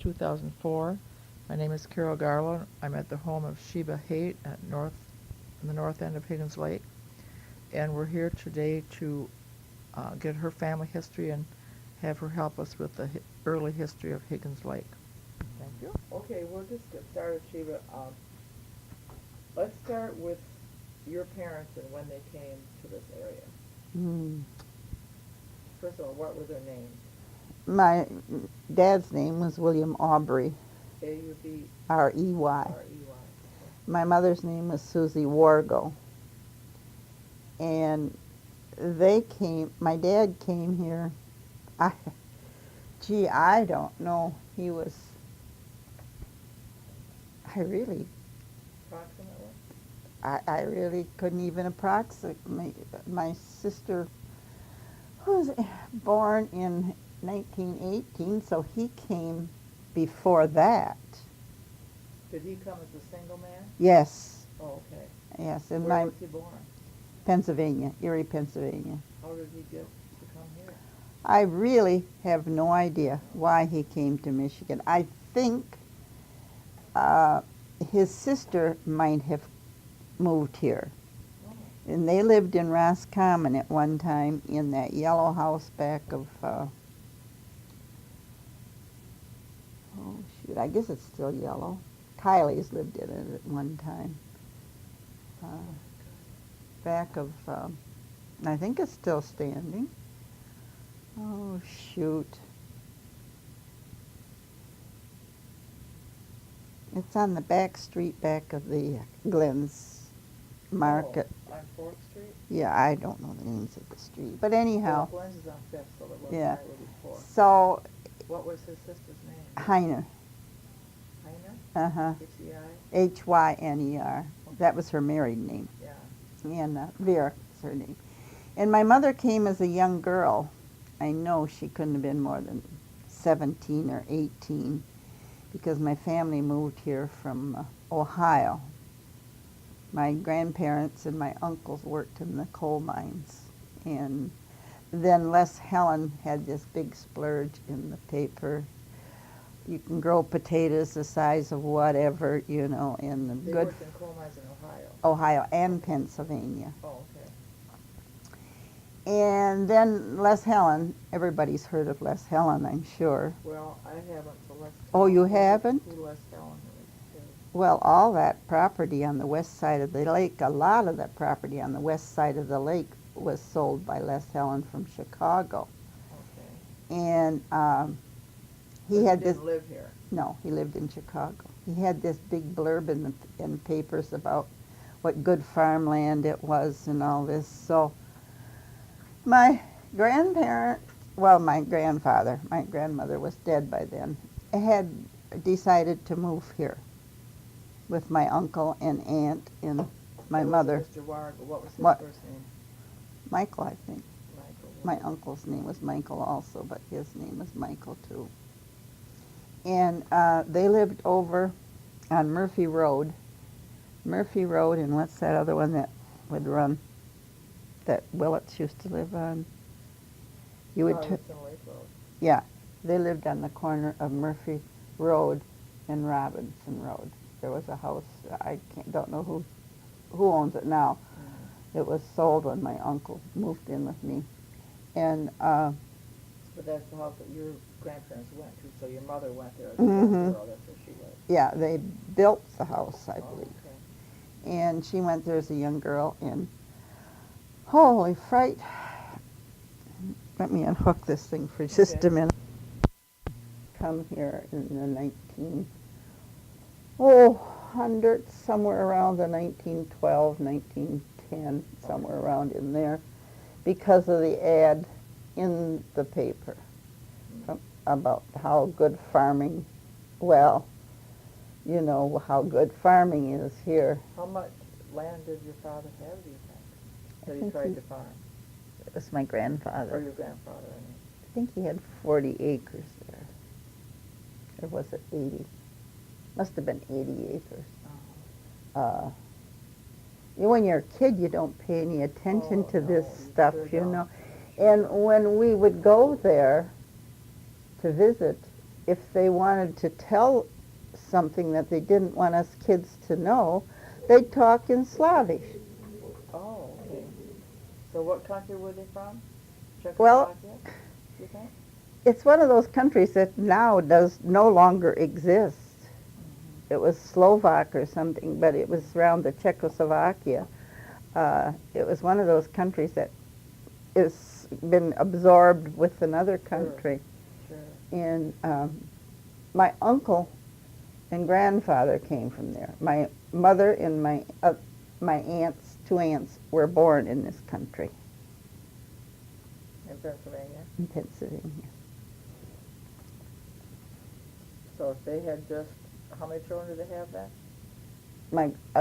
2004. My name is Carol Garland. I'm at the home of Sheiba Haight in the north end of Higgins Lake. And we're here today to get her family history and have her help us with the early history of Higgins Lake. Thank you. Okay, we'll just get started, Sheiba. Let's start with your parents and when they came to this area. First of all, what were their names? My dad's name was William Aubrey, A-U-B R-E-Y. R-E-Y. My mother's name was Susie Wargo. And my dad came here, I don't know. Approximately? I really couldn't even approximate. My sister was born in 1918, so he came before that. Did he come as a single man? Yes. Oh, okay. Yes. And Where was he born? Pennsylvania, Erie, Pennsylvania. How did he get to come here? I really have no idea why he came to Michigan. I think his sister might have moved here. Oh. And they lived in Roscommon at one time in that yellow house back of, I guess it's still yellow. Kylie's lived in it at one time. Back of, I think it's still standing. Oh, shoot. It's on the back street back of the Glenn's Market. Oh, on 4th Street? Yeah, I don't know the names of the street. But anyhow. Well, Glenn's is on 5th, so it was Yeah. before. So. What was his sister's name? Heiner. Heiner? Uh-huh. H-E-I? H-Y-N-E-R. That was her married name. Yeah. And Vera is her name. And my mother came as a young girl. I know she couldn't have been more than 17 or 18 because my family moved here from Ohio. My grandparents and my uncles worked in the coal mines. And then Les Helen had this big splurge in the paper. You can grow potatoes the size of whatever, in the They good... worked in coal mines in Ohio. Ohio and Pennsylvania. Oh, okay. And then Les Helen, everybody's heard of Les Helen, I'm sure. Well, I haven't, so let's... Oh, you haven't? Who Les Helen is. Well, all that property on the west side of the lake, a lot of that property on the west side of the lake was sold by Les Helen from Chicago. Okay. And he But had he this... didn't live here? No, he lived in Chicago. He had this big blurb in papers about what good farmland it was and all this. So my grandmother, my grandmother was dead by then, had decided to move here with my uncle and aunt and my mother. Mr. Wargo, what was his first name? Michael, I think. Michael. My uncle's name was Michael also, but his name was Michael too. And they lived over on Murphy Road, and what's that other one that would run, that Willits used to live on? Robinson Lake Road. Yeah, they lived on the corner of Murphy Road and Robinson Road. There was a house, don't know who owns it now. Mm-hmm. It was sold when my uncle moved in with me. And but that's the house that your grandparents went to, so your mother went there as a mm-hmm. young girl, that's where she lived. Yeah, they built the house, I believe. Okay. And she went there as a young girl, and holy fright. Let me unhook this thing for just a minute. Come here in the hundreds, somewhere around the 1912, 1910, somewhere around in there, because of the ad in the paper about how good farming, how good farming is here. How much land did your father have, do you think, that he tried to farm? It was my grandfather. Or your grandfather, I mean. I think he had 40 acres there. Or was it 80? Must have been 80 acres. Uh-huh. When you're a kid, you don't pay any attention to this stuff, sure And when we would go there to visit, if they wanted to tell something that they didn't want us kids to know, they'd talk in Slavish. Oh, okay. So what country were they from? Well, Czechoslovakia, you think? it's one of those countries that now does no longer exist. It was Slovak or something, but it was around the Czechoslovakia. It was one of those countries that has been absorbed with another country. Sure. And my uncle and grandfather came from there. My mother and my aunts, two aunts, were born in this country, In Pennsylvania. in Pennsylvania. So if they had just, how many children did they have then?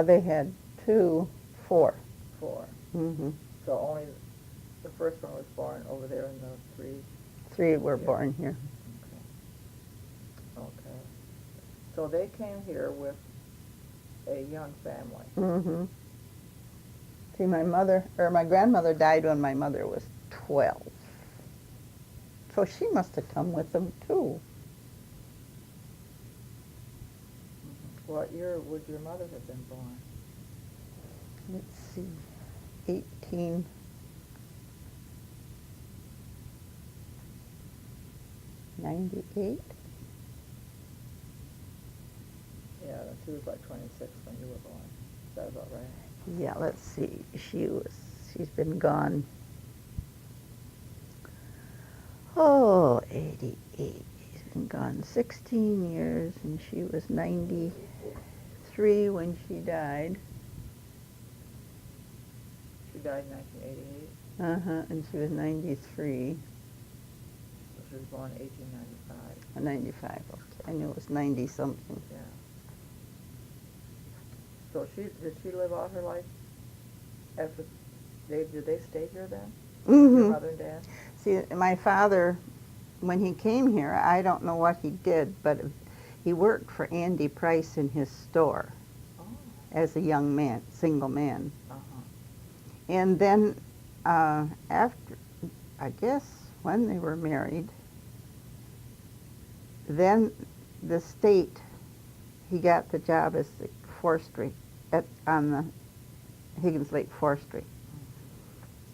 They had 2, 4. 4. Mm-hmm. So only the first one was born over there and the 3. 3 were Yeah. born here. Okay. So they came here with a young family. Mm-hmm. See, my grandmother died when my mother was 12. So she must have come with them too. What year would your mother have been born? Let's see, 1898. Yeah, she was like 26 when you were born. Is that about right? Yeah, let's see. She's been gone. Oh, 88. She's been gone 16 years, and she was 93 when she died. She died in 1988. And she was 93. So she was born in 1895. 95, okay. I knew it was 90 something. Yeah. So did she live all her life after did they stay here then? Your mother and dad? See, my father, when he came here, I don't know what he did, but he worked for Andy Price in his store Oh. as a young man, single man. Uh-huh. And then after, I guess, when they were married, then the state, he got the job as the forestry on the Higgins Lake Forestry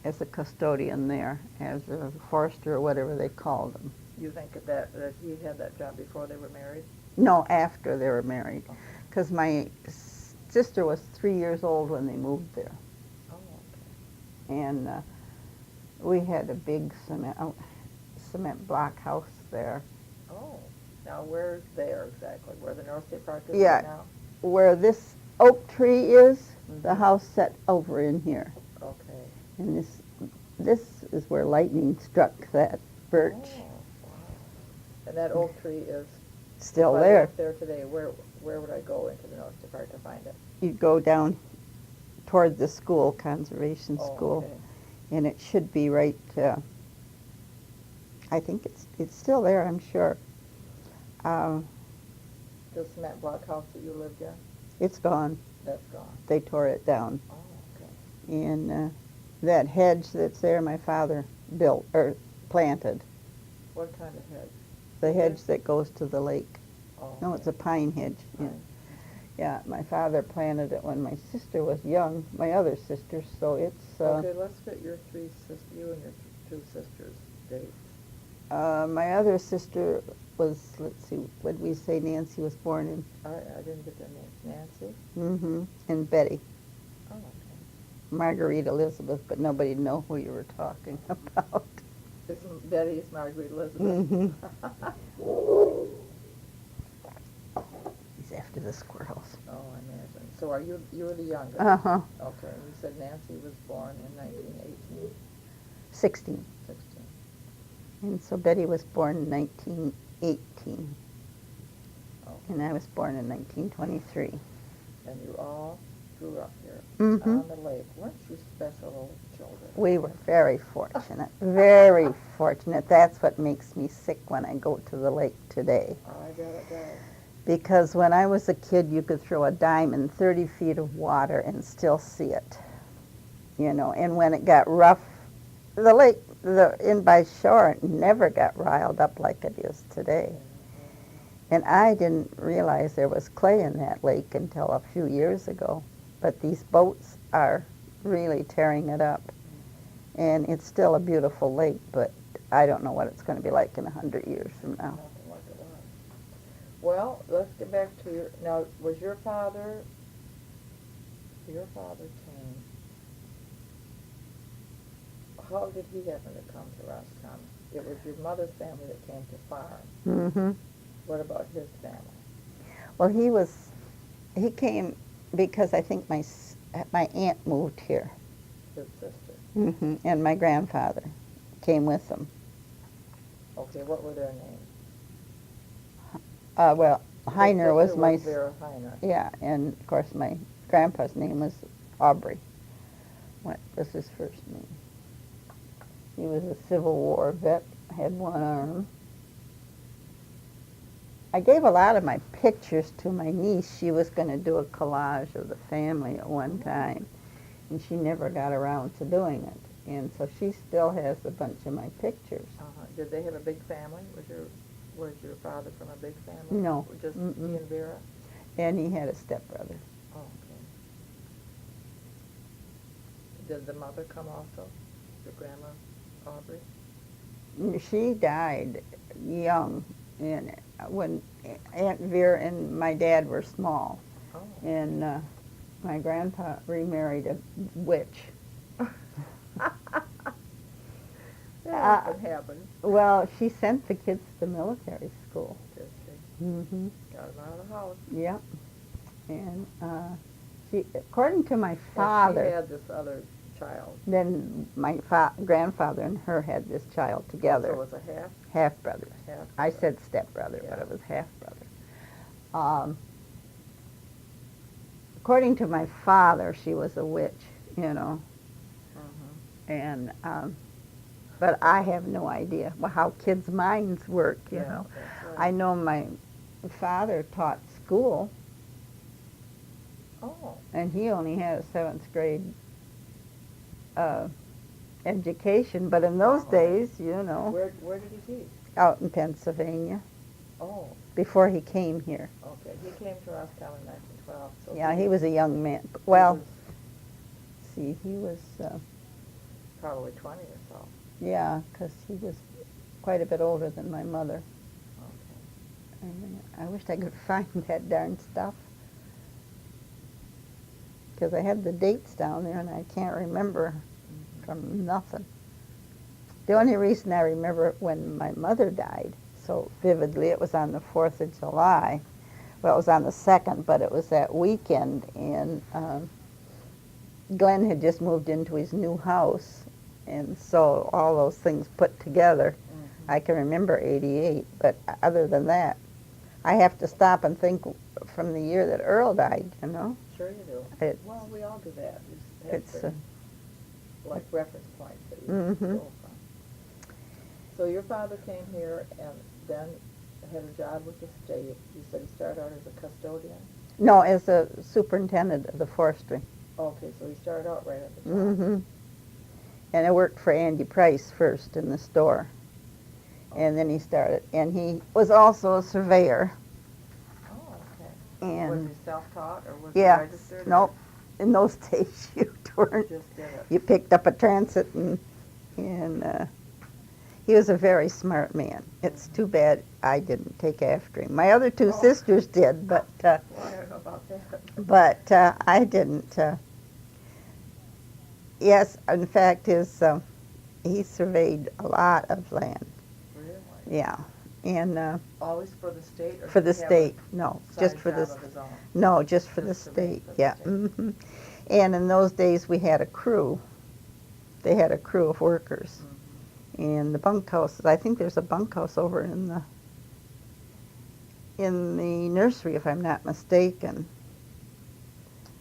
as a custodian there, as a forester or whatever they called him. You think that he had that job before they were married? No, after they were married, Okay. because my sister was 3 years old when they moved there. Oh, okay. And we had a big cement block house there. Oh. Now where's there exactly? Where the North State Park is Yeah. right now? Where this oak tree is, the Mhm. house set over in here. Okay. And this is where lightning struck that birch. Oh, wow. And that oak tree is Still if I there. went there today. Where would I go into the North State Park to find it? You'd go down toward the school, conservation Oh, school, okay. and it should be right. I think it's still there. I'm sure. The cement block house that you lived in, It's gone. that's gone. They tore it down, Oh, okay. and that hedge that's there, my father built or planted. What kind of hedge? The hedge that goes to the lake. Oh, No, it's a pine hedge. Yeah. Pine. Yeah, my father planted it when my sister was young, my other sister, so it's, Okay, let's get your you and your 2 sisters' dates. my other sister was, let's see, what did we say Nancy was born in? I didn't get their names. Nancy? Mm-hmm. And Betty. Oh, okay. Marguerite Elizabeth, but nobody know who you were talking about. Betty's Marguerite Elizabeth. Mm-hmm. He's after the squirrels. Oh, I imagine. So you were the youngest? Uh-huh. Okay, you said Nancy was born in 1918, 16. 16. And so Betty was born in 1918. Okay. And I was born in 1923. And you all grew up here Mhm. on the lake. Weren't you special old children? We were very fortunate, very fortunate. That's what makes me sick when I go to the lake today. I bet it does. Because when I was a kid, you could throw a dime in 30 feet of water and still see it. You know, and when it got rough, the lake, in by shore, never got riled up like it is today. And I didn't realize there was clay in that lake until a few years ago. But these boats are really tearing it up. And it's still a beautiful lake, but I don't know what it's going to be like in 100 years from now. Nothing like it was. Well, let's get back to now, was your father came, how did he happen to come to Roscommon? It was your mother's family that came to farm. Mm-hmm. What about his family? Well, he came because I think my aunt moved here. His sister. Mm-hmm. And my grandfather came with them. Okay, what were their names? Well, Heiner was my... Vera Heiner. Yeah, and of course my grandpa's name was Aubrey. What was his first name? He was a Civil War vet, had one arm. I gave a lot of my pictures to my niece. She was going to do a collage of the family at one time, and she never got around to doing it. And so she still has a bunch of my pictures. Did they have a big family? Was your father from a big family? No. Or just he and Vera? And he had a stepbrother. Oh, okay. Did the mother come also? Your grandma, Aubrey? She died young, and when Aunt Vera and my dad were small. Oh. And my grandpa remarried a witch. That often happens. Well, she sent the kids to military school. Did she? Mm-hmm. Got them out of the house. Yep. And she, according to my And father, she had this other child. then my grandfather and her had this child together. So it was a half brother. half I said stepbrother, Yeah. but it was half brother. According to my father, she was a witch, you know. Mm-hmm. And but I have no idea how kids' minds work, you Yeah, know. that's right. I know my father taught school, Oh. and he only had a 7th grade education, but in those Uh-huh. days, you know, Where did he teach? out in Pennsylvania, Oh, before he came here. okay. He came to Roscommon in 1912. So Yeah, he was a young man. he Well, was see, he was, probably 20 or so. yeah, because he was quite a bit older than my mother. Okay. And I wished I could find that darn stuff. Because I had the dates down there and I can't remember from nothing. The only reason I remember when my mother died so vividly, it was on the 4th of July. Well, it was on the 2nd, but it was that weekend, and Glenn had just moved into his new house, and so all those things put together, I can remember 88, but other than that, I have to stop and think from the year that Earl died, you know? Sure you do. Well, we all do that. You just have It's, to, like reference points that you Mhm. go from. So your father came here and then had a job with the state. You said he started out as a custodian? No, as a superintendent of the forestry. Okay, so he started out right at the top. Mm-hmm. And I worked for Andy Price first in the store. And then he started, and he was also a surveyor. Oh, okay. And Was he self-taught or was yeah, he registered? or nope. In those days, you weren't. Just did it. You picked up a transit, and he was a very smart man. It's too bad I didn't take after him. My other two Oh. sisters did, but Well, I don't know about that. I didn't. Yes, in fact, he surveyed a lot of land. Really? Yeah, and Always for the state? Or for did the he have state. a No, side just for job this. of his own? No, just for the Just surveying state. for the Yeah. state. Hmm. And in those days, we had a crew. They had a crew of workers. And the bunkhouses, I think there's a bunkhouse over in the nursery, if I'm not mistaken.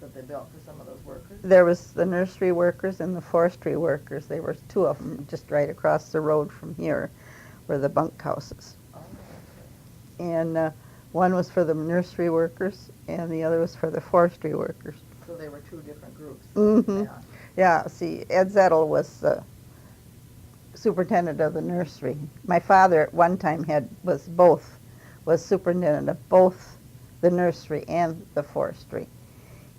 That they built for some of those workers? There was the nursery workers and the forestry workers. There was two of them just right across the road from here were the bunkhouses. Oh, okay. And one was for the nursery workers and the other was for the forestry workers. So they were two different groups? Mm-hmm. Yeah. Yeah, see, Ed Zettel was the superintendent of the nursery. My father at one time was was superintendent of both the nursery and the forestry.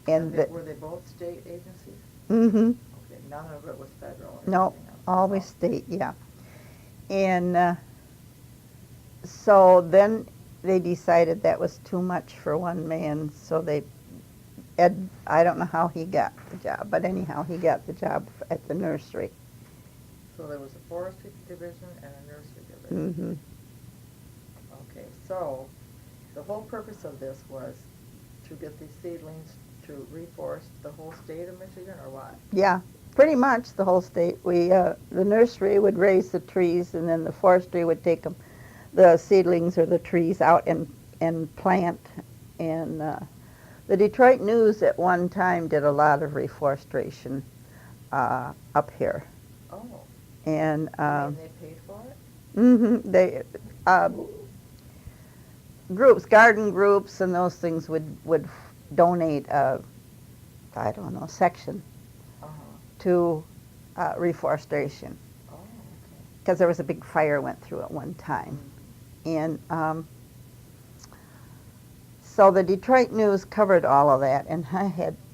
And Were they both state agencies? mm-hmm. Okay, none of it was federal or No, anything else? always state, yeah. And so then they decided that was too much for one man, so I don't know how he got the job, but anyhow, he got the job at the nursery. So there was a forestry division and a nursery division? Mm-hmm. Okay, so the whole purpose of this was to get these seedlings to reforest the whole state of Michigan, or what? Yeah, pretty much the whole state. The nursery would raise the trees, and then the forestry would take the seedlings or the trees out and plant. And the Detroit News at one time did a lot of reforestation up here. Oh, And they paid for it? mm-hmm, groups, garden groups, and those things would donate I don't know, section Uh-huh. to reforestation, Oh, okay. because there was a big fire went through at one time. And so the Detroit News covered all of that, and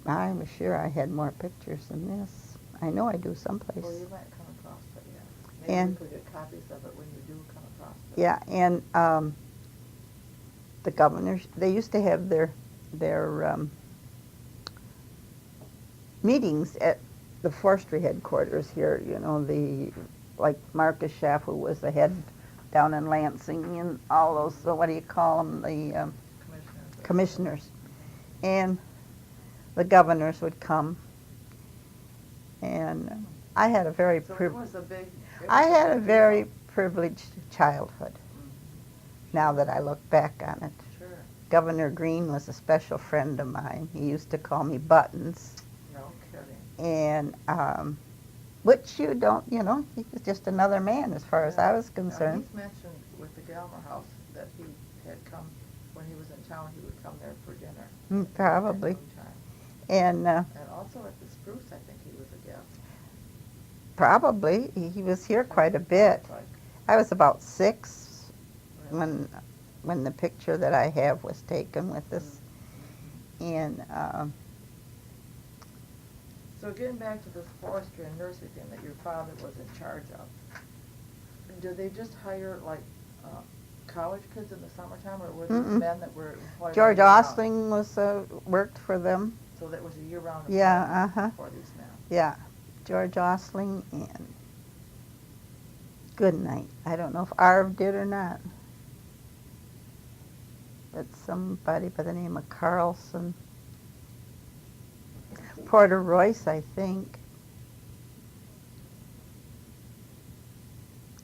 I'm sure I had more pictures than this. I know I do someplace. Well, you might come across it, yeah. Maybe And we could get copies of it when you do come across it. yeah, and the governors, they used to have their meetings at the forestry headquarters here, like Marcus Schaff, who was the head down in Lansing, and all those, what do you call them, the commissioners. And the governors would come, and I had a very privileged childhood, now that I look back on it. Sure. Governor Green was a special friend of mine. He used to call me Buttons. No kidding. And which you don't, he was just another man as far as I was concerned. Now, he's mentioned with the Galmer House that he had come, when he was in town, he would come there for dinner. Probably. At noontime. And Also at the Spruce, I think he was a guest. probably, he was here quite a bit. I was about 6 when the picture that I have was taken with us. And so getting back to this forestry and nursery thing that your father was in charge of, did they just hire like college kids in the summertime, or were there men that were employed? George Ostling worked for them. So that was a year-round Yeah, employment for these men. Yeah, George Ostling and Goodnight. I don't know if Arv did or not. But somebody by the name of Carlson. Porter Royce, I think.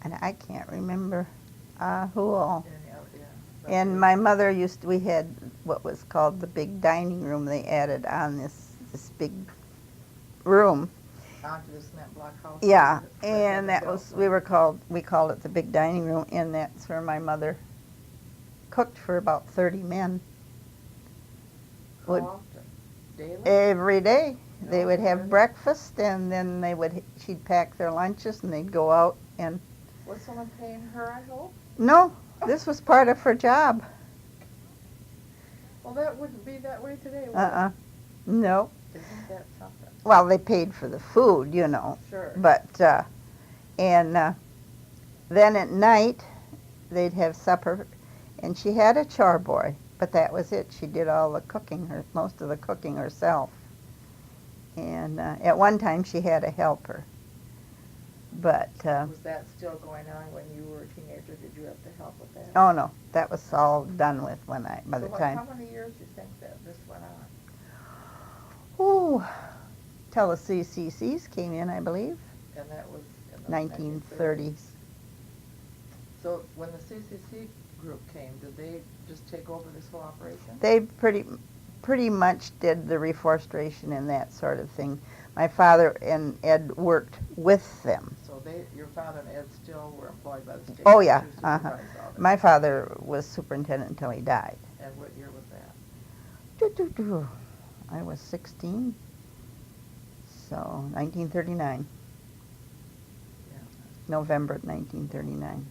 And I can't remember who all. And my mother we had what was called the big dining room. They added on this big room. Onto the cement block house? Yeah, and that was, we called it the big dining room, and that's where my mother cooked for about 30 men. How often? Daily? Every day. No, They would have really? breakfast, and then she'd pack their lunches, and they'd go out and... Was someone paying her, I hope? No, this was part of her job. Well, that wouldn't be that way today, would Uh-uh. No. it? Isn't that something? Well, they paid for the food, Sure. But, and then at night, they'd have supper, and she had a chore boy, but that was it. She did all the cooking, most of the cooking herself. And at one time, she had a helper. But, Was that still going on when you were a teenager? Did you have to help with that? oh no, that was all done with by the time. How many years do you think that this went on? Ooh, till the CCCs came in, I believe, And that was in the 1930s. So when the CCC group came, did they just take over this whole operation? They pretty much did the reforestation and that sort of thing. My father and Ed worked with them. So your father and Ed still were employed by the state? Oh yeah, to supervise all this? My father was superintendent until he died. And what year was that? I was 16, so 1939, Yeah. November 1939.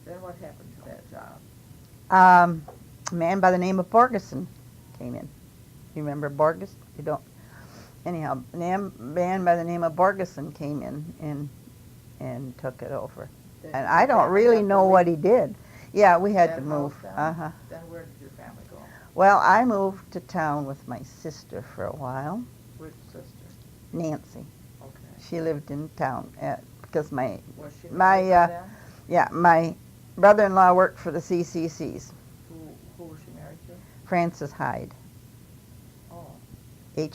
Then what happened to that job? A man by the name of Borgeson came in. You remember Borges? You don't? Anyhow, a man by the name of Borgeson came in and took it over. Did And your I don't family really have to know what leave he did. Yeah, we had that to house move. then? Uh-huh. Then where did your family go? Well, I moved to town with my sister for a while, Which sister? Nancy. Okay. She lived in town because Was she my married by then? yeah, my brother-in-law worked for the CCCs. Who was she married to? Francis Hyde, Oh.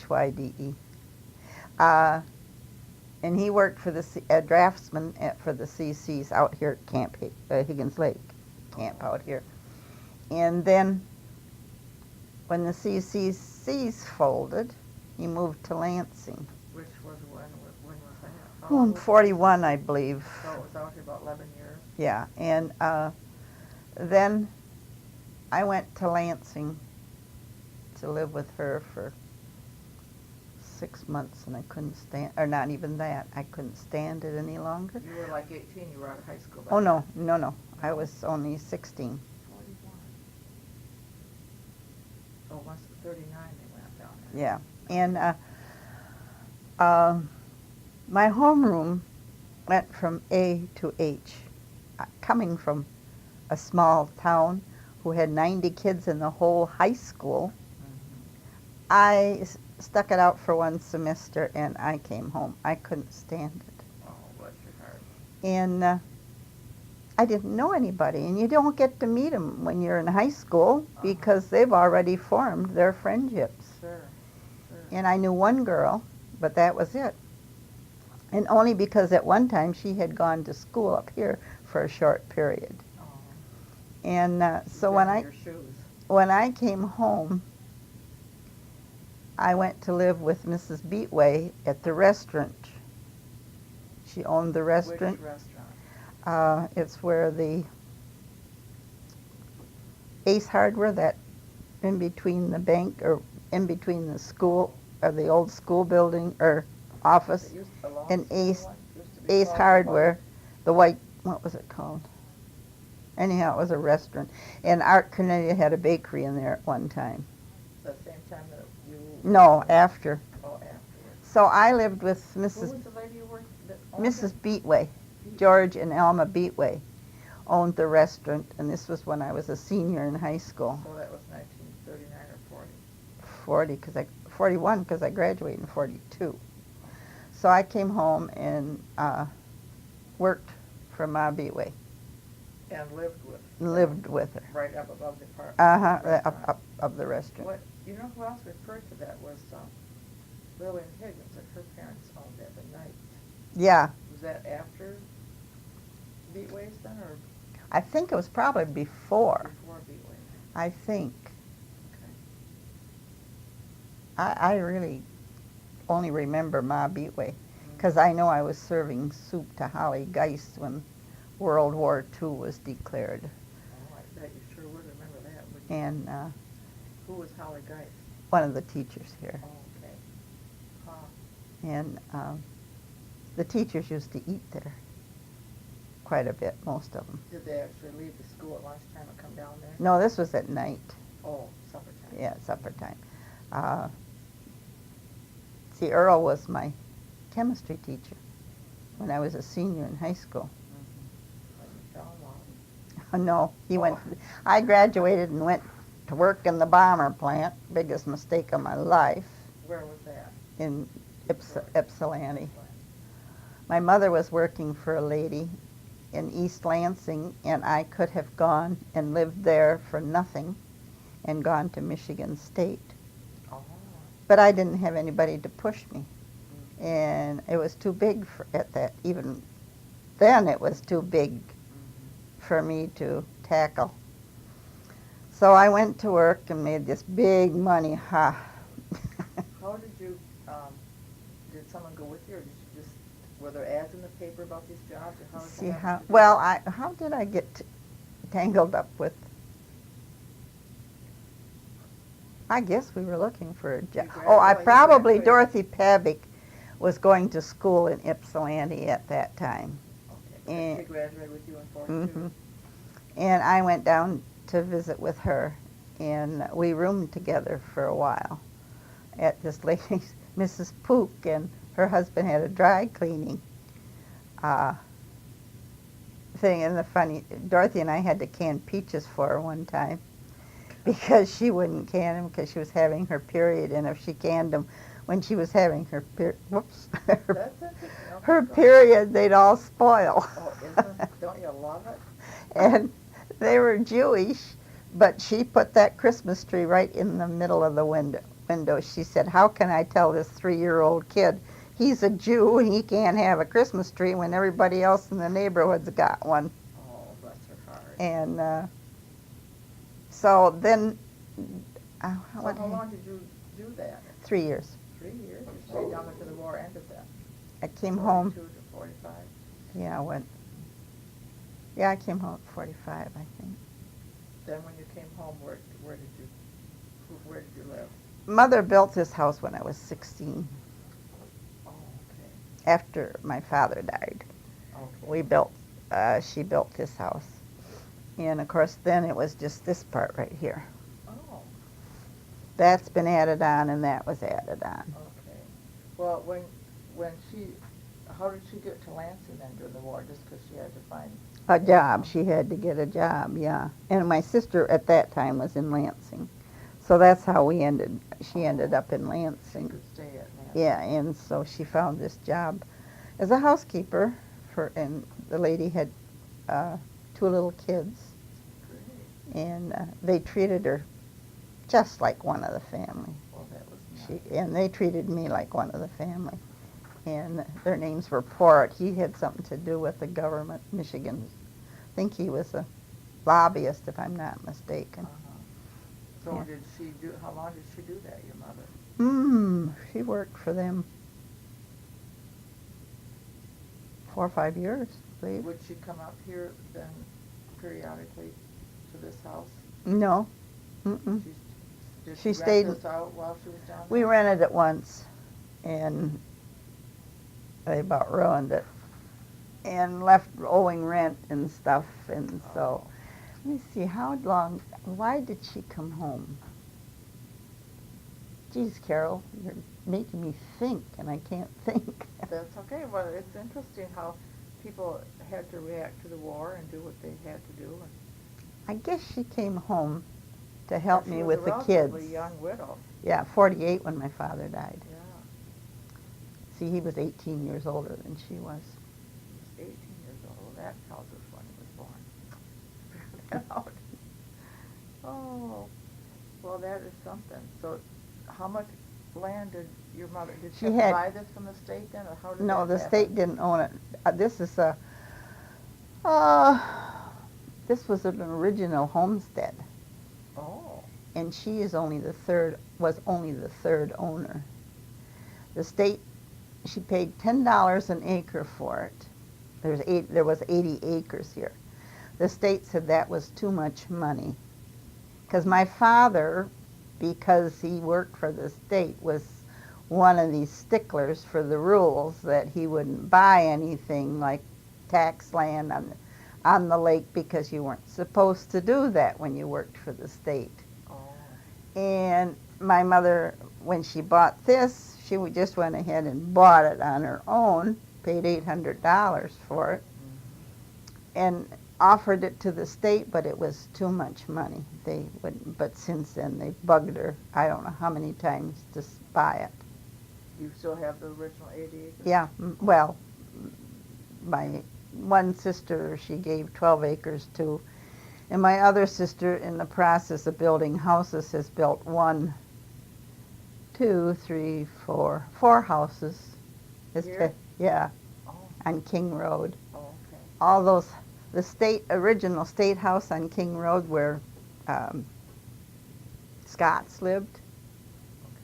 Hyde. And he worked for the draftsman for the CCs out here at Camp Higgins Lake camp out here. And then when the CCCs folded, he moved to Lansing. Which was when was that? How long was that? 41, I believe. So it was out here about 11 years? Yeah, and then I went to Lansing to live with her for 6 months, and I couldn't stand, or not even that, I couldn't stand it any longer. You were like 18, you were out of high school by Oh, then. no, I was only 16. 41. Oh, once 39 they went down there. Yeah, and my homeroom went from A to H. Coming from a small town who had 90 kids in the whole high school, I stuck it out for one semester and I came home. I couldn't stand it. Oh, bless your heart. And I didn't know anybody, and you don't get to meet them when you're in high school because they've already formed their friendships. Sure, sure. And I knew one girl, but that was it. And only because at one time she had gone to school up here for a short period. Oh. And so Down in your shoes. when I came home, I went to live with Mrs. Beatway at the restaurant. She owned the restaurant. Which restaurant? It's where the Ace Hardware, that in between the bank or in between the school or the old school building or office It used to belong and to Ace someone? Used to be Ace called Hardware, the white, what was it called? Anyhow, it was a restaurant. And Art Cornelia had a bakery in there at one time. The same time that you... No, after. Oh, afterwards. So I lived with Who Mrs. was the lady you worked that owned Mrs. it? Beatway. George and Alma Beatway owned the restaurant, and this was when I was a senior in high school. So that was 1939 or 40? 41, because I graduated in 42. So I came home and worked for Ma Beatway. And lived with her. Her. Right up above the apartment. Up the restaurant. What, you know who else referred to that was Lillian Higgins, that her parents owned that, the night. Yeah, Was that after Beatways then, or I think it was probably before. before Beatways? I think. Okay. I really only remember Ma Beatway, because I know I was serving soup to Holly Geist when World War II was declared. Oh, I bet you sure would remember that, would you? And Who was Holly Geist? one of the teachers here. Oh, okay. Huh. And the teachers used to eat there quite a bit, most of them. Did they actually leave the school at lunchtime and come down there? No, this was at night. Oh, supper time. Yeah, supper time. See, Earl was my chemistry teacher when I was a senior in high school. No, he went. I graduated and went to work in the bomber plant. Biggest mistake of my life. Where was that? In Ypsilanti. My mother was working for a lady in East Lansing, and I could have gone and lived there for nothing and gone to Michigan State. Oh. But I didn't have anybody to push me. And it was too big at that. Even then it was too big for me to tackle. So I went to work and made this big money. How did you, did someone go with you, or did you just, were there ads in the paper about these jobs, or how did See you how, happen to do well, that? how did I get tangled up with, I guess we were looking for a job. Oh, I graduated- probably, you graduated. Dorothy Pavick was going to school in Ypsilanti at that time. Okay, and- she graduated with you in 42? Mhm. And I went down to visit with her, and we roomed together for a while at this lady's, Mrs. Pook, and her husband had a dry cleaning uh, thing. And the funny, Dorothy and I had to can peaches for her one time because she wouldn't can them because she was having her period, and if she canned them when she was having her her period, they'd all spoil. Oh, don't you love it? And they were Jewish, but she put that Christmas tree right in the middle of the window. She said, "How can I tell this 3-year-old kid he's a Jew and he can't have a Christmas tree when everybody else in the neighborhood's got one?" Oh, bless her heart. And so then, so how long did you do that? 3 years. 3 years? You stayed down until the war ended then? I came home. 42 to 45? Yeah, I came home at 45, I think. Then when you came home, where did you live? Mother built this house when I was 16, Oh, okay. after my father died. Okay. She built this house. And of course then it was just this part right here. Oh, That's been added on, and that was added on. okay. Well, how did she get to Lansing then during the war? Just because she had to find A job, she had to get a job, yeah. And my sister at that time was in Lansing. So that's how she ended up in she Lansing. could stay at Lansing. Yeah, and so she found this job as a housekeeper and the lady had 2 little kids, Great. and they treated her just like one of the family. Well, that was nice. And they treated me like one of the family. And their names were Port. He had something to do with the government, Michigan. I think he was a lobbyist, if I'm not mistaken. So Yeah. how long did she do that, your mother? She worked for them 4 or 5 years, I believe. Would she come up here then periodically to this house? No. Mm-mm. Did She she stayed- rent this out while she was down We there? rented it once, and they about ruined it, and left owing rent and stuff, and so, let me see, why did she come home? Geez, Carol, you're making me think, and I can't think. That's okay. Well, it's interesting how people had to react to the war and do what they had to do. I guess she came home to help me with the She was a kids. relatively young widow. Yeah, 48 when my father died. Yeah, See, he was 18 years older than she was. she was 18 years old. That tells us when he was born. Out. Oh, well, that is something. So, how much land did your mother? Did she She have to had- buy this from the state then, or how did No, that the happen? state didn't own it. This was an original homestead, Oh, and she was only the third owner. The state, she paid $10 an acre for it. There was 80 acres here. The state said that was too much money, because my father, because he worked for the state, was one of these sticklers for the rules that he wouldn't buy anything like tax land on the lake because you weren't supposed to do that when you worked for the state. oh, And my mother, when she bought this, she just went ahead and bought it on her own, paid $800 for it, and offered it to the state, but it was too much money. They wouldn't. But since then, they bugged her, I don't know how many times, to buy it. you still have the original 80 acres? Yeah, well, my one sister, she gave 12 acres to, and my other sister, in the process of building houses, has built 1, 2, 3, 4 houses. Here? Yeah, Oh, on King Road. oh, okay. All those, the original state house on King Road where Scots lived,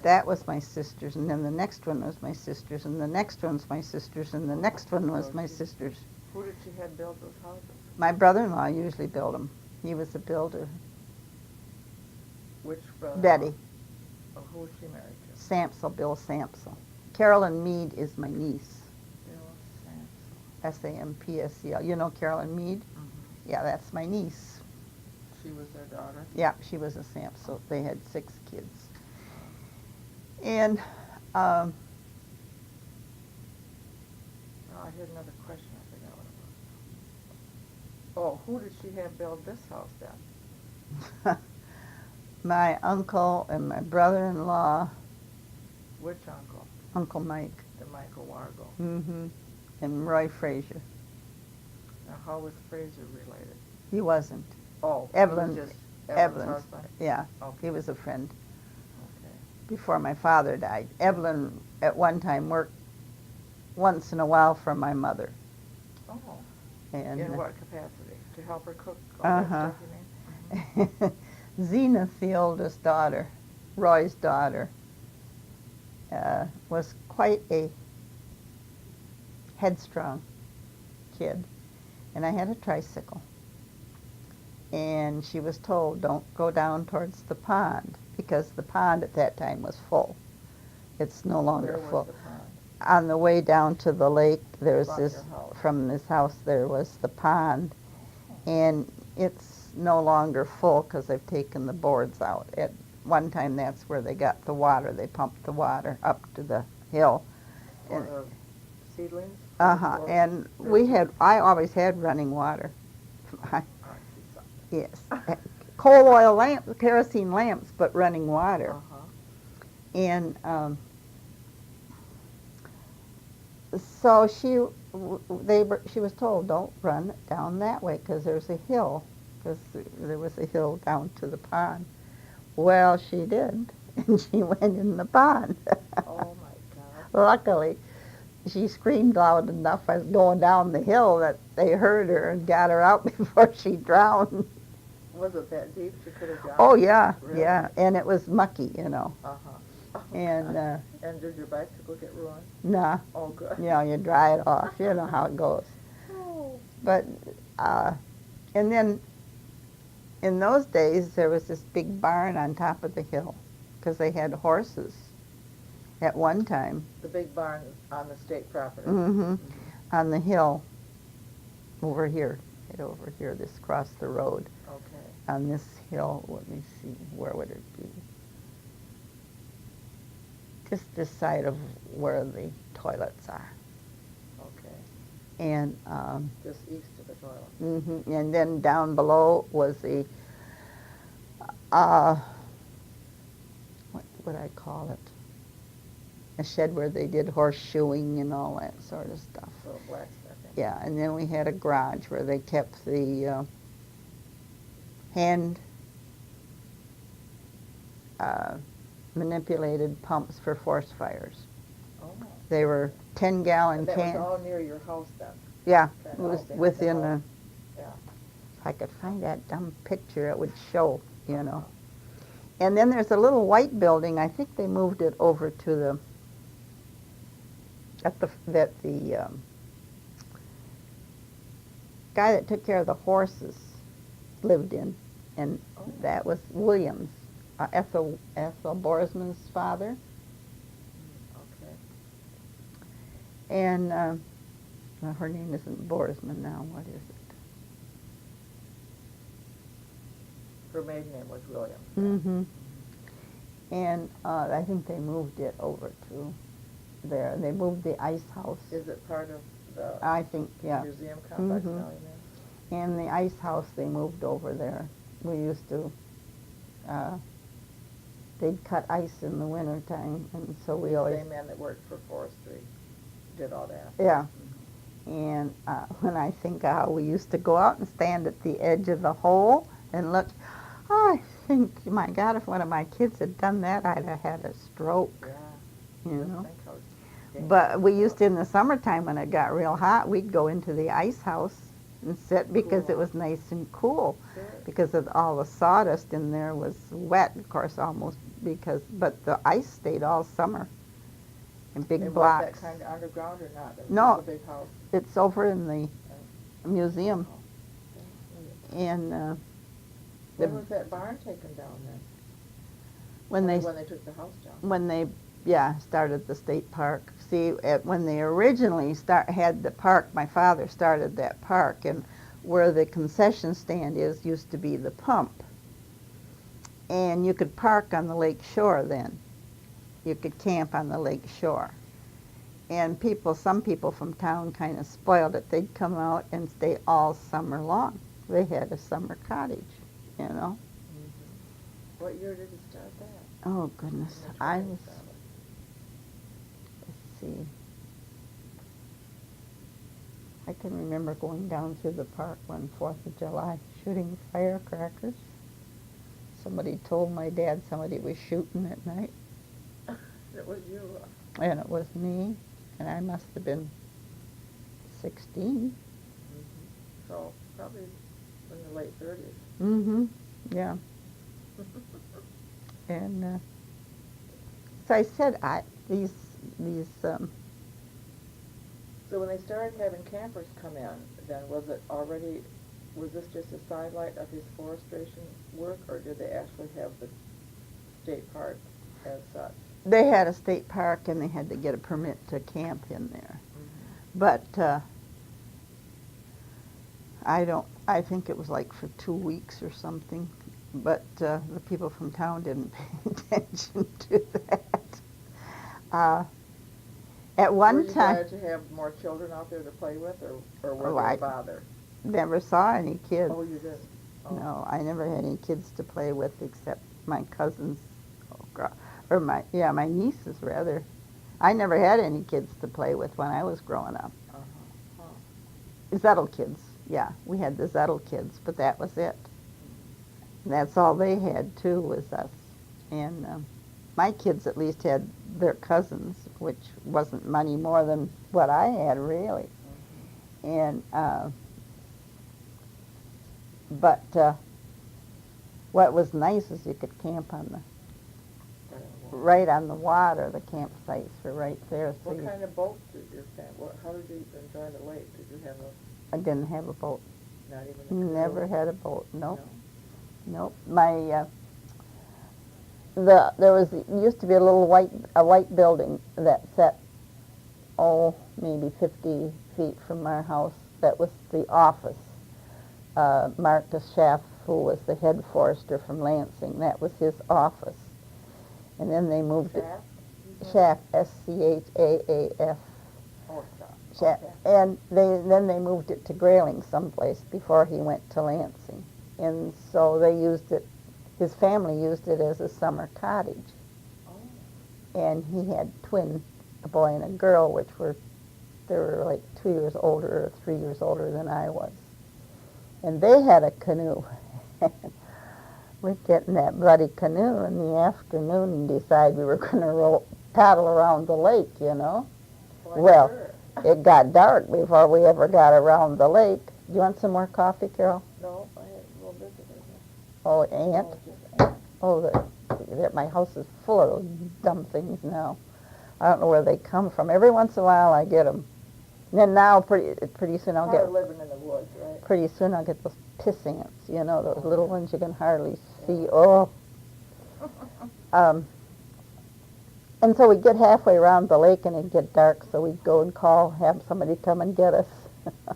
that was my sister's, and then the next one was my sister's, and the next one's my sister's, and the next one was my sister's. Who did she have build those houses? My brother-in-law usually built them. He was a builder. Which brother? Betty. Oh, who was she married to? Samsel, Bill Samsel. Carolyn Mead is my niece. Bill Sampson. Sampsel. You know Carolyn Mead? Mm-hmm. Yeah, that's my niece. she was their daughter? Yeah, she was a Samp, so they had 6 kids. And Oh, I had another question. I forgot what it was. Oh, who did she have build this house then? my uncle and my brother-in-law, Which uncle? Uncle Mike, The Michael Wargo. and Roy Frazier. Now, how was Fraser related? He wasn't. Oh, Evelyn, he was just Evelyn's Evelyn's, husband? yeah, Okay. he was a friend Okay. before my father died. Evelyn at one time worked once in a while for my mother. Oh, And in what capacity? To help her cook all that stuff, you mean? Zenith, the oldest daughter, Roy's daughter, was quite a headstrong kid. And I had a tricycle. And she was told, don't go down towards the pond, because the pond at that time was full. It's no longer Where was full. the pond? On the way down to the lake, there's From this, your house. from this house, there was the pond. And it's no longer full because they've taken the boards out. At one time, that's where they got the water. They pumped the water up to the hill. For the seedlings? Uh-huh. Or- And I always had running water. Oh, she's up. Yes. Coal oil lamps, kerosene lamps, but running water. Uh-huh. And so she was told, don't run down that way because there's a hill, because there was a hill down to the pond. Well, she did, and she went in the pond. Oh, my God. Luckily, she screamed loud enough as going down the hill that they heard her and got her out before she drowned. Was it that deep she could have drowned? Oh, yeah, Really? yeah, and it was mucky, Uh-huh. Oh, And, God. And did your bicycle get ruined? nah, Oh, good. you dry it off, you know how it goes. Oh. But, and then in those days, there was this big barn on top of the hill because they had horses at one time. The big barn on the state property. On the hill over here, this across the road. Okay. On this hill, let me see, where would it be? Just this side of where the toilets are. Okay. And Just east of the toilet. and then down below was the what would I call it? A shed where they did horseshoeing and all that sort of stuff. So blacksmithing. Yeah, and then we had a garage where they kept the hand manipulated pumps for forest fires. Oh. They were 10-gallon And that cans. was all near your house then? Yeah, That it was house, they had within the a. house. Yeah. If I could find that dumb picture, it would show, you know. And then there's a little white building. I think they moved it over to the guy that took care of the horses lived in, and that was Williams, Ethel Borsman's father. Okay. And well, her name isn't Borsman now. What is it? Her maiden name was Williams. Mm-hmm. And I think they moved it over to there. They moved the ice house. Is it part of the I think, yeah. museum complex Mhm. now, you mean? And the ice house, they moved over there. We used to, they'd cut ice in the wintertime, and so we The always, same man that worked for forestry did all that. yeah. And when I think of how we used to go out and stand at the edge of the hole and look, I think, my God, if one of my kids had done that, I'd have had a stroke, Yeah. you Just know. think how dangerous But we it used was. to, in the summertime when it got real hot, we'd go into the ice house and sit because Cool it was nice and cool. Sure. Because of all the sawdust in there was wet, of course, almost but the ice stayed all summer in big And blocks. was that kind of underground or not? It was No. just a big house. It's over in the museum, Oh. and When was that barn taken down then? when they took the house down? when they started the state park. See, when they originally had the park, my father started that park, and where the concession stand is used to be the pump. And you could park on the lake shore then. You could camp on the lake shore. And some people from town kind of spoiled it. They'd come out and stay all summer long. They had a summer cottage, you know. Mm-hmm. What year did you start that? Oh, goodness. I was, let's see. I can remember going down through the park one 4th of July, shooting firecrackers. Somebody told my dad somebody was shooting at night. It was you. And it was me, and I must have been 16. Mm-hmm. So probably in the late 30s. Mm-hmm, yeah. And so I said, these So when they started having campers come in, then was this just a sidelight of his forestation work, or did they actually have the state park as such? they had a state park, and they had to get a permit to camp in there. Mm-hmm. But I think it was like for 2 weeks or something. But the people from town didn't pay attention to that. At one Were you time, glad to have more children out there to play with, or were Oh, they I- a bother? never saw any kids. Oh, you didn't? Oh. No, I never had any kids to play with except my cousins, my nieces rather. I never had any kids to play with when I was growing up. Uh-huh. Huh. Zettel kids, yeah, we had the Zettel kids, but that was it. And that's all they had too, was us. And my kids at least had their cousins, which wasn't money more than what I had really. Mm-hmm. And but what was nice is you could camp on the right on the water. The campsites were right there. So What kind of boat did your family? How did you enjoy the lake? Did you have I didn't have a boat. not even a canoe? Never had a boat. Nope. No. Nope. My there used to be a white building that sat maybe 50 feet from our house. That was the office. Marcus Schaff, who was the head forester from Lansing, that was his office. And then they moved Shaft? it. Schaff, Schaaf. Oh, Shaft. Schaff. Okay. And then they moved it to Grayling someplace before he went to Lansing. And so they used it, his family used it as a summer cottage. Oh. And he had twins, a boy and a girl, they were like 2 years older or 3 years older than I was. And they had a canoe. We'd get in that bloody canoe in the afternoon and decide we were going to paddle around the lake, you know. Well, Sure. it got dark before we ever got around the lake. Do you want some more coffee, Carol? No, I had a little visitor here. Oh, aunt? Oh, just ant. Oh, my house is full of those dumb things now. I don't know where they come from. Every once in a while I get them. And then now, pretty soon I'll Part get... of living in the woods, right? Pretty soon I'll get those piss ants, you know, those little ones you can hardly see. Oh. And so we'd get halfway around the lake and it'd get dark, so we'd go and have somebody come and get us.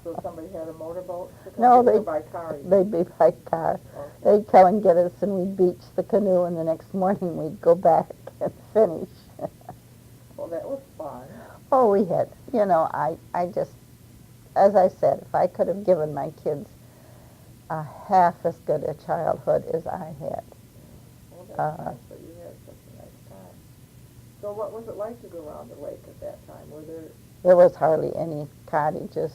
So somebody had a motorboat to come No, get you by car? You they'd be by car. Okay. They'd come and get us and we'd beach the canoe and the next morning we'd go back and finish. Well, that was fun. Oh, we had, you know, I just, as I said, if I could have given my kids a half as good a childhood as I had. Well, that's nice that you had such a nice time. So what was it like to go around the lake at that time? Were There was hardly any cottages,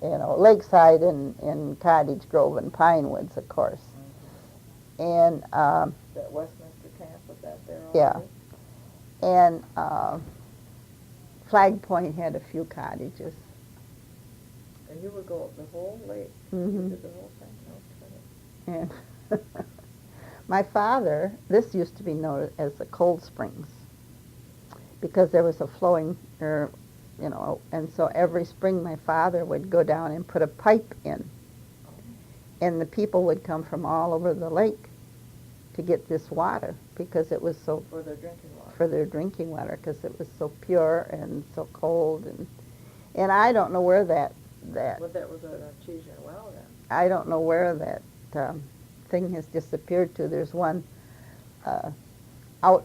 you know, lakeside in Cottage Grove and Pine Woods, of course. And, that Westminster camp, was that there yeah. already? And Flag Point had a few cottages. And you would go the whole lake? Mm-hmm. You did the whole thing? No kidding. And my father, this used to be known as the Cold Springs, because there was a flowing, you know, and so every spring my father would go down and put a pipe in. And the people would come from all over the lake to get this water because it was so... For their drinking water? For their drinking water, because it was so pure and so cold. And I don't know where that that Well, that was an artesian well then. I don't know where that thing has disappeared to. There's one out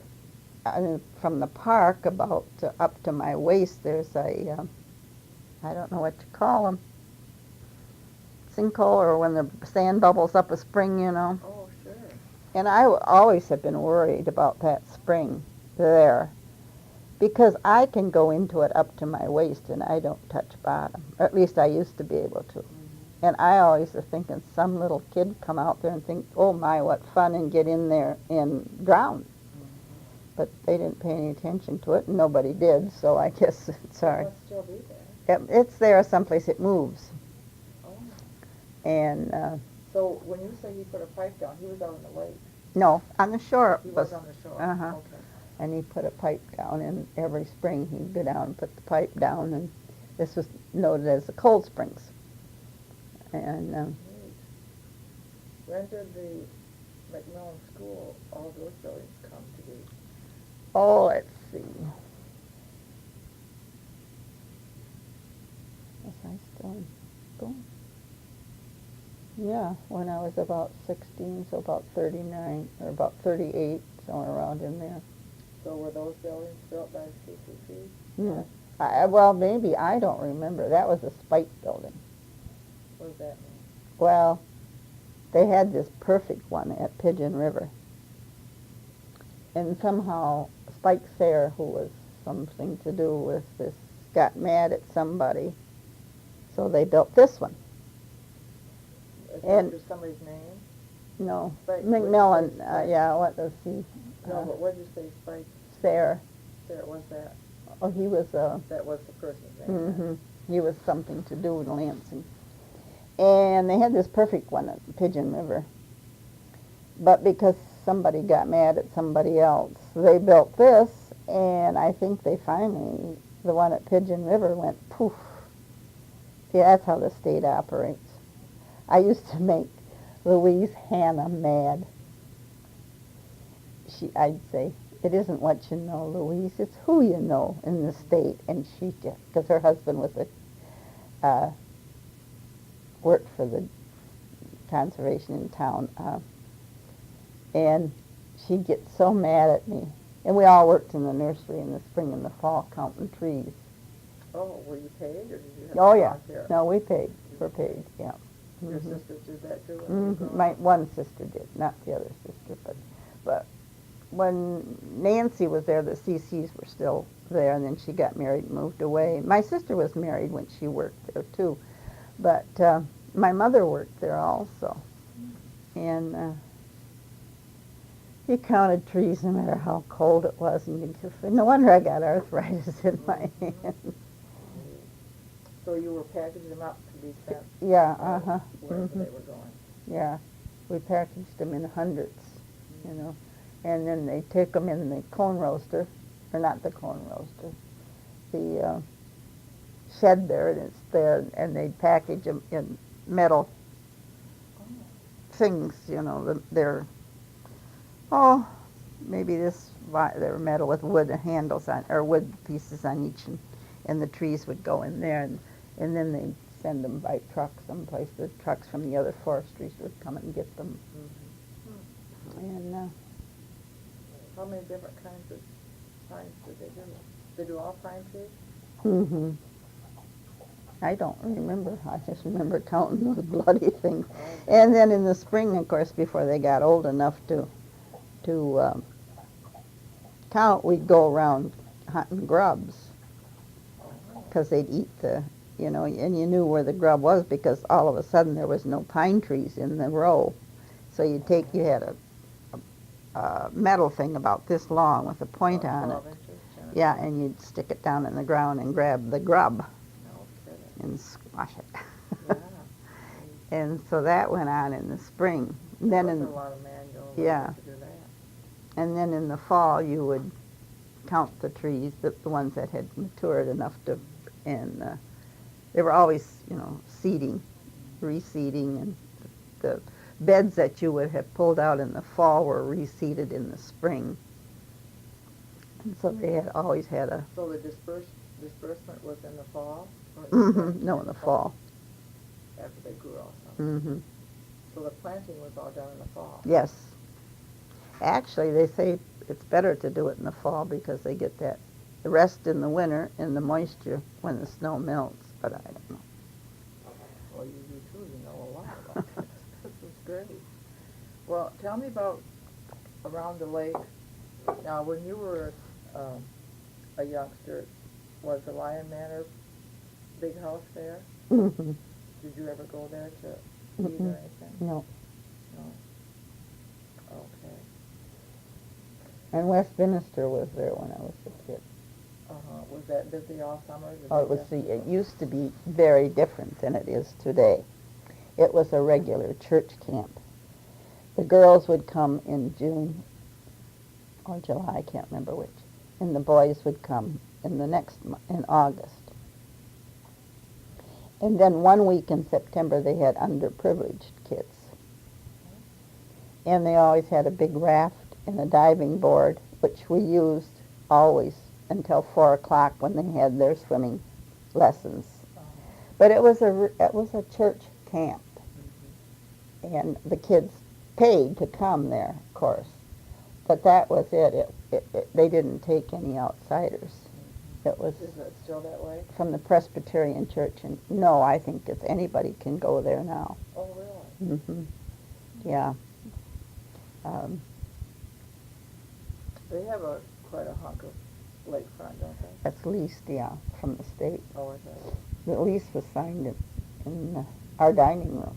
from the park about up to my waist. There's a I don't know what to call them, sinkhole, or when the sand bubbles up a spring, you know. Oh, sure. And I always have been worried about that spring there, because I can go into it up to my waist and I don't touch bottom. Or at least I used to be able to. And I always was thinking some little kid come out there and think, oh my, what fun, and get in there and drown. But they didn't pay any attention to it, and nobody did, so I guess, sorry. It must still be there. It's there someplace, it moves. Oh. And, So when you say he put a pipe down, he was out in the lake. no, on the shore. He was on the shore. Uh-huh. Okay. And he put a pipe down, and every spring he'd go down and put the pipe down, and this was noted as the cold springs. And Neat. When did the McMillan School, all those buildings come to be? oh, let's see. Was I still in school? Yeah, when I was about 16, so about 39, or about 38, somewhere around in there. So were those buildings built by CCC? Yeah. Well, maybe, I don't remember. That was a Spike building. What does that mean? Well, they had this perfect one at Pigeon River. And somehow Spike Sayre, who was something to do with this, got mad at somebody. So they built this one. Is And- that somebody's name? No, Spike- McMillan, Spike- yeah, what does he? No, but what did you say, Spike? Sayre. There was that. Oh, he was That was the person's name. hmm He was something to do with Lansing. And they had this perfect one at Pigeon River. But because somebody got mad at somebody else, they built this, and I think they finally, the one at Pigeon River went poof. Yeah, that's how the state operates. I used to make Louise Hannah mad. I'd say, it isn't what you know, Louise, it's who you know in the state. And she just, because her husband was worked for the conservation in town, and she'd get so mad at me. And we all worked in the nursery in the spring and the fall counting trees. Oh, were you paid, or did you have Oh to yeah, volunteer? no, we paid. We're paid, yeah. Your Mhm. sisters did that too? when you were Mhm. growing My up? one sister did, not the other sister, but when Nancy was there, the CCs were still there, and then she got married and moved away. My sister was married when she worked there too, but my mother worked there also, and he counted trees no matter how cold it was, and you just, no wonder I got arthritis in my hand. So you were packaging them up to be sent Yeah, uh-huh. wherever Mhm. they were going. Yeah, we packaged them in hundreds, you know, and then they take them in the cone roaster, or not the cone roaster, the shed there, and it's there, and they package them in metal things, you know, they're, maybe they were metal with wood handles on, or wood pieces on each, and the trees would go in there, and then they'd send them by truck someplace. The trucks from the other forestries would come and get them. And How many different kinds of pines did they do? They do all pine trees? hmm I don't remember. I just remember counting those bloody things. And then in the spring, of course, before they got old enough to count, we'd go around hunting grubs, because they'd eat and you knew where the grub was because all of a sudden there was no pine trees in the row. So you had a metal thing about this long with a point on it. 12 inches, 10 Yeah, and you'd stick it down in the ground and grab the grub No kidding. and squash it. Yeah. And so that went on in the spring. And then That's in a lot of manual Yeah. labor to do that. and then in the fall you would count the trees, the ones that had matured enough to, and they were always, seeding, reseeding, and the beds that you would have pulled out in the fall were reseeded in the spring. And so they had always had a, So the disbursement was in the fall? Or in the spring? no, in the fall. after they grew all summer. Mm-hmm. So the planting was all done in the fall. Yes. Actually, they say it's better to do it in the fall because they get that rest in the winter and the moisture when the snow melts, but I don't know. Well, you do too. You know a lot about this. This is great. Well, tell me about around the lake. Now, when you were a youngster, was the Lion Manor big house there? Mm-hmm. Did you ever go there to eat or anything? No. No. Okay. And Westminster was there when I was a kid. Was that busy all summer? Oh, it used to be very different than it is today. It was a regular church camp. The girls would come in June or July, I can't remember which, and the boys would come in the next month, in August. And then 1 week in September they had underprivileged kids. And they always had a big raft and a diving board, which we used always until 4 o'clock when they had their swimming lessons. But it was a church camp, and the kids paid to come there, of course. But that was it. They didn't take any outsiders. It was Is it still that way? from the Presbyterian Church, and no, I think it's anybody can go there now. Oh, really? Hmm. Yeah. They have quite a hunk of lakefront, don't they? That's leased, yeah, from the state. Oh, is that? The lease was signed in our dining room.